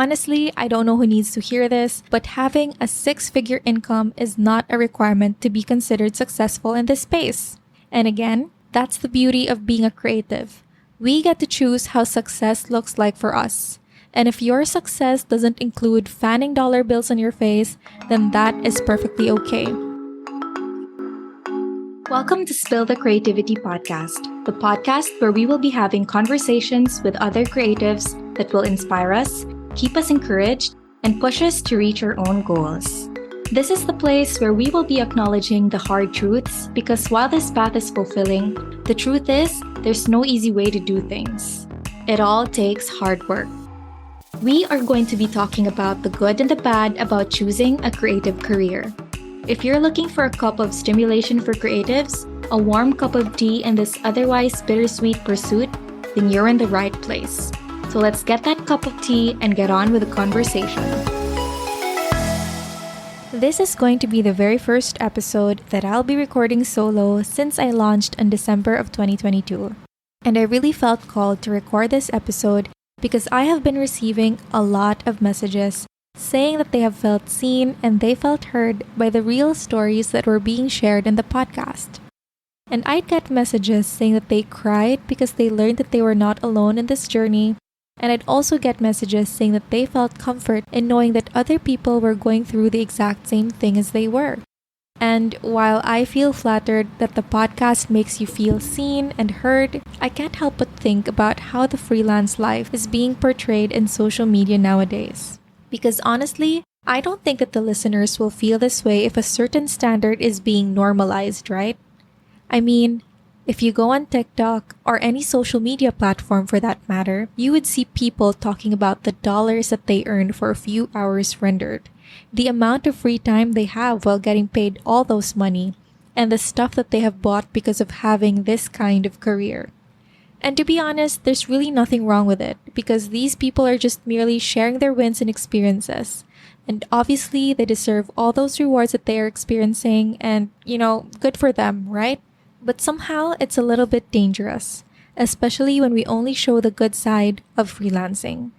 Honestly, I don't know who needs to hear this, but having a six-figure income is not a requirement to be considered successful in this space. And again, that's the beauty of being a creative. We get to choose how success looks like for us. And if your success doesn't include fanning dollar bills on your face, then that is perfectly okay. Welcome to Spill the Creativity Podcast, the podcast where we will be having conversations with other creatives that will inspire us, keep us encouraged, and push us to reach our own goals. This is the place where we will be acknowledging the hard truths because while this path is fulfilling, the truth is there's no easy way to do things. It all takes hard work. We are going to be talking about the good and the bad about choosing a creative career. If you're looking for a cup of stimulation for creatives, a warm cup of tea in this otherwise bittersweet pursuit, then you're in the right place. So let's get that cup of tea and get on with the conversation. This is going to be the very first episode that I'll be recording solo since I launched in December of 2022. And I really felt called to record this episode because I have been receiving a lot of messages saying that they have felt seen and they felt heard by the real stories that were being shared in the podcast. And I'd get messages saying that they cried because they learned that they were not alone in this journey. And I'd also get messages saying that they felt comfort in knowing that other people were going through the exact same thing as they were. And while I feel flattered that the podcast makes you feel seen and heard, I can't help but think about how the freelance life is being portrayed in social media nowadays. Because honestly, I don't think that the listeners will feel this way if a certain standard is being normalized, right? I mean, if you go on TikTok or any social media platform for that matter, you would see people talking about the dollars that they earned for a few hours rendered, the amount of free time they have while getting paid all those money, and the stuff that they have bought because of having this kind of career. And to be honest, there's really nothing wrong with it because these people are just merely sharing their wins and experiences. And obviously, they deserve all those rewards that they are experiencing and, good for them, right? But somehow, it's a little bit dangerous, especially when we only show the good side of freelancing.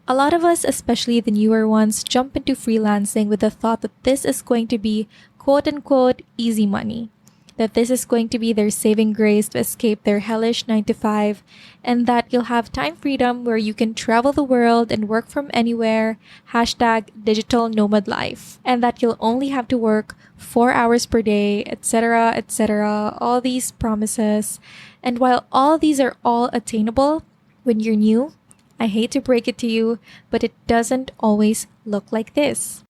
A lot of us, especially the newer ones, jump into freelancing with the thought that this is going to be quote-unquote easy money, that this is going to be their saving grace to escape their hellish 9-to-5, and that you'll have time freedom where you can travel the world and work from anywhere, #digital nomad life, and that you'll only have to work 4 hours per day, etc., etc., all these promises. And while all these are all attainable when you're new, I hate to break it to you, but it doesn't always look like this.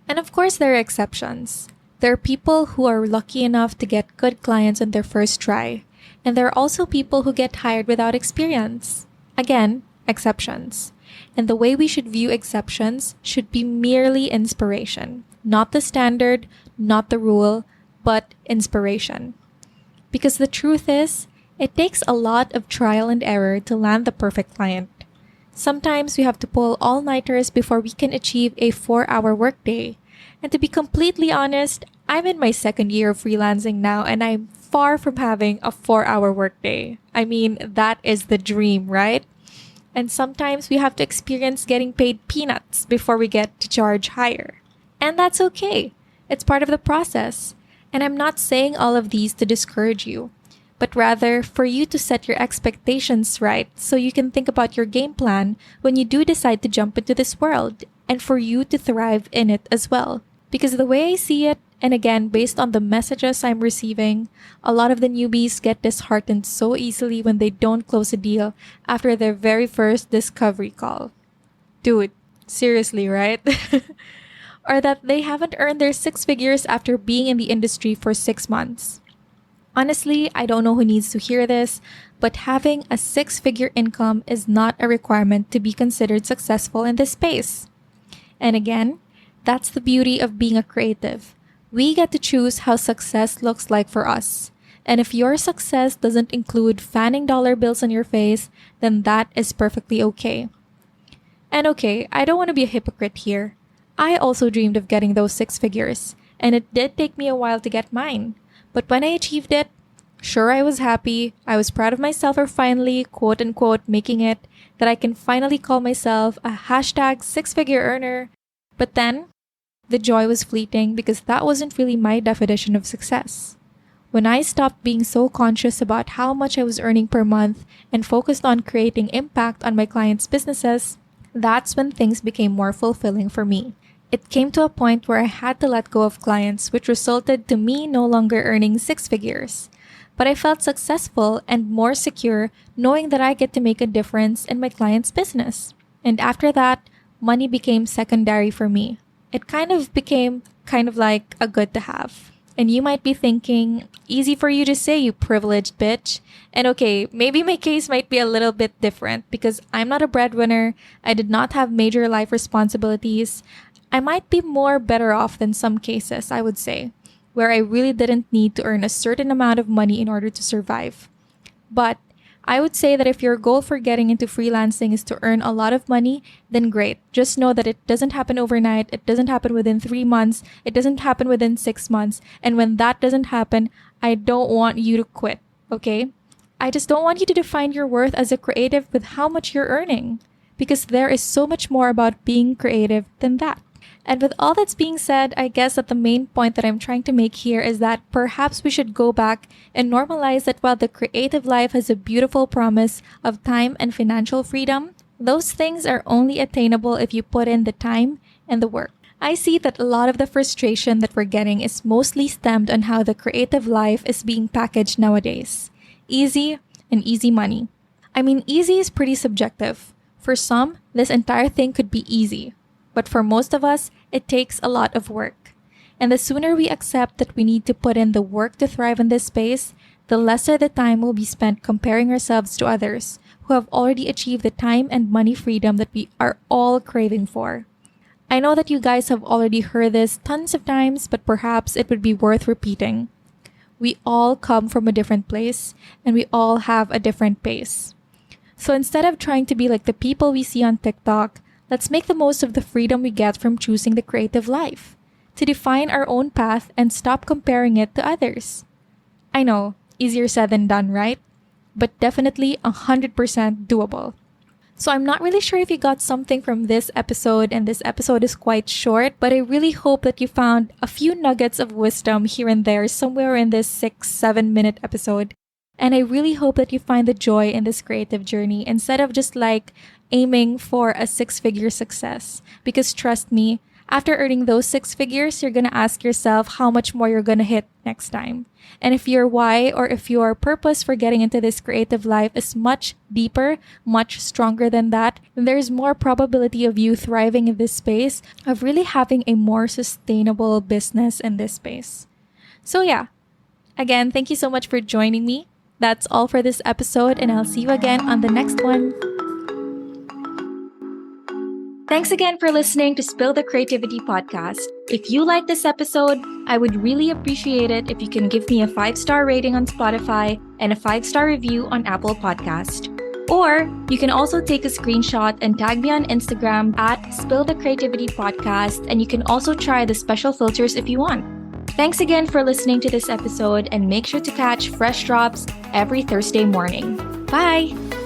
And of course, there are exceptions. There are people who are lucky enough to get good clients on their first try. And there are also people who get hired without experience. Again, exceptions. And the way we should view exceptions should be merely inspiration. Not the standard, not the rule, but inspiration. Because the truth is, it takes a lot of trial and error to land the perfect client. Sometimes we have to pull all-nighters before we can achieve a 4-hour workday. And to be completely honest, I'm in my second year of freelancing now and I'm far from having a 4-hour workday. I mean, that is the dream, right? And sometimes we have to experience getting paid peanuts before we get to charge higher. And that's okay. It's part of the process. And I'm not saying all of these to discourage you, but rather for you to set your expectations right so you can think about your game plan when you do decide to jump into this world and for you to thrive in it as well. Because the way I see it, and again, based on the messages I'm receiving, a lot of the newbies get disheartened so easily when they don't close a deal after their very first discovery call. Dude, seriously, right? Or that they haven't earned their 6 figures after being in the industry for 6 months. Honestly, I don't know who needs to hear this, but having a 6-figure income is not a requirement to be considered successful in this space. And again, that's the beauty of being a creative. We get to choose how success looks like for us. And if your success doesn't include fanning dollar bills on your face, then that is perfectly okay. And okay, I don't want to be a hypocrite here. I also dreamed of getting those 6 figures, and it did take me a while to get mine. But when I achieved it, Sure, I was happy. I was proud of myself for finally, quote unquote, making it, that I can finally call myself a hashtag six-figure earner. But then, the joy was fleeting because that wasn't really my definition of success. When I stopped being so conscious about how much I was earning per month and focused on creating impact on my clients' businesses, that's when things became more fulfilling for me. It came to a point where I had to let go of clients, which resulted to me no longer earning six figures. But I felt successful and more secure knowing that I get to make a difference in my client's business. And after that, money became secondary for me. It kind of became like a good to have. And you might be thinking, easy for you to say, you privileged bitch. And okay, maybe my case might be a little bit different because I'm not a breadwinner. I did not have major life responsibilities. I might be more better off than some cases, I would say, where I really didn't need to earn a certain amount of money in order to survive. But I would say that if your goal for getting into freelancing is to earn a lot of money, then great. Just know that it doesn't happen overnight. It doesn't happen within 3 months. It doesn't happen within 6 months. And when that doesn't happen, I don't want you to quit, okay? I just don't want you to define your worth as a creative with how much you're earning, because there is so much more about being creative than that. And with all that's being said, I guess that the main point that I'm trying to make here is that perhaps we should go back and normalize that while the creative life has a beautiful promise of time and financial freedom, those things are only attainable if you put in the time and the work. I see that a lot of the frustration that we're getting is mostly stemmed on how the creative life is being packaged nowadays. Easy and easy money. I mean, easy is pretty subjective. For some, this entire thing could be easy. But for most of us, it takes a lot of work. And the sooner we accept that we need to put in the work to thrive in this space, the lesser the time will be spent comparing ourselves to others who have already achieved the time and money freedom that we are all craving for. I know that you guys have already heard this tons of times, but perhaps it would be worth repeating. We all come from a different place, and we all have a different pace. So instead of trying to be like the people we see on TikTok, let's make the most of the freedom we get from choosing the creative life, to define our own path and stop comparing it to others. I know, easier said than done, right? But definitely 100% doable. So I'm not really sure if you got something from this episode, and this episode is quite short, but I really hope that you found a few nuggets of wisdom here and there somewhere in this 6-7 minute episode. And I really hope that you find the joy in this creative journey instead of just like aiming for a six-figure success. Because trust me, after earning those six figures, you're going to ask yourself how much more you're going to hit next time. And if your why or if your purpose for getting into this creative life is much deeper, much stronger than that, then there's more probability of you thriving in this space, of really having a more sustainable business in this space. So yeah, again, thank you so much for joining me. That's all for this episode, and I'll see you again on the next one. Thanks again for listening to Spill the Creativity podcast. If you like this episode, I would really appreciate it if you can give me a 5-star rating on Spotify and a 5-star review on Apple Podcast. Or you can also take a screenshot and tag me on Instagram at Spill the Creativity podcast, and you can also try the special filters if you want. Thanks again for listening to this episode, and make sure to catch fresh drops every Thursday morning. Bye!